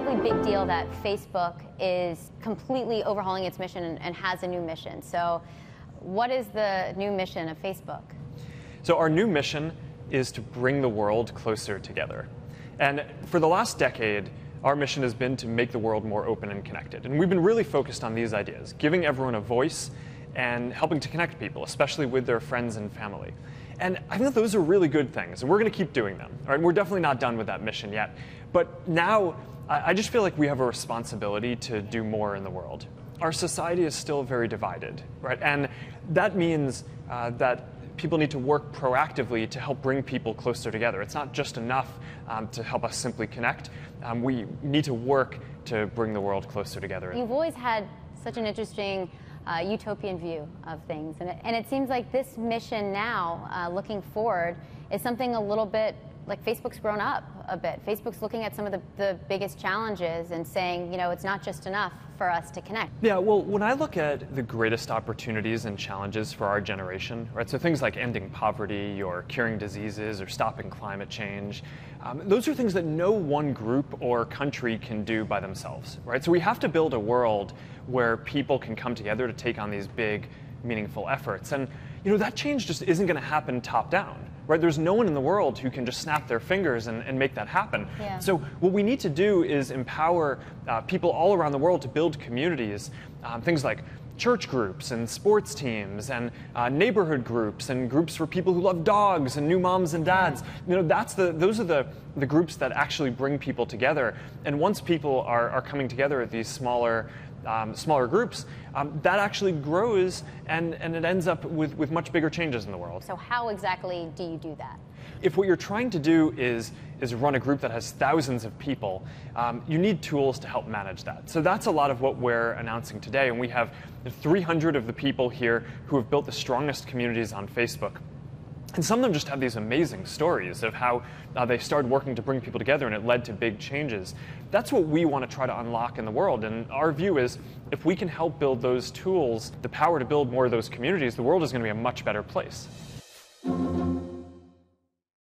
incredibly big deal that Facebook is completely overhauling its mission and has a new mission. So what is the new mission of Facebook? So our new mission is to bring the world closer together. And for the last decade, our mission has been to make the world more open and connected. And we've been really focused on these ideas, giving everyone a voice and helping to connect people, especially with their friends and family. And I think those are really good things, and we're going to keep doing them. All right? We're definitely not done with that mission yet. But now, I just feel like we have a responsibility to do more in the world. Our society is still very divided, right? And that means that people need to work proactively to help bring people closer together. It's not just enough to help us simply connect. We need to work to bring the world closer together. You've always had such an interesting utopian view of things. And it seems like this mission now, looking forward, is something a little bit like Facebook's grown up a bit. Facebook's looking at some of the biggest challenges and saying, you know, it's not just enough for us to connect. Yeah, well, when I look at the greatest opportunities and challenges for our generation, right, so things like ending poverty or curing diseases or stopping climate change, those are things that no one group or country can do by themselves, right? So we have to build a world where people can come together to take on these big, meaningful efforts. And, you know, that change just isn't going to happen top down. Right? There's no one in the world who can just snap their fingers and make that happen. Yeah. So what we need to do is empower people all around the world to build communities, things like church groups and sports teams and neighborhood groups and groups for people who love dogs and new moms and dads. You know, those are the groups that actually bring people together. And once people are coming together at these smaller groups, that actually grows and it ends up with much bigger changes in the world. So how exactly do you do that? If what you're trying to do is run a group that has thousands of people, you need tools to help manage that. So that's a lot of what we're announcing today. And we have 300 of the people here who have built the strongest communities on Facebook. And some of them just have these amazing stories of how they started working to bring people together and it led to big changes. That's what we want to try to unlock in the world. And our view is if we can help build those tools, the power to build more of those communities, the world is going to be a much better place.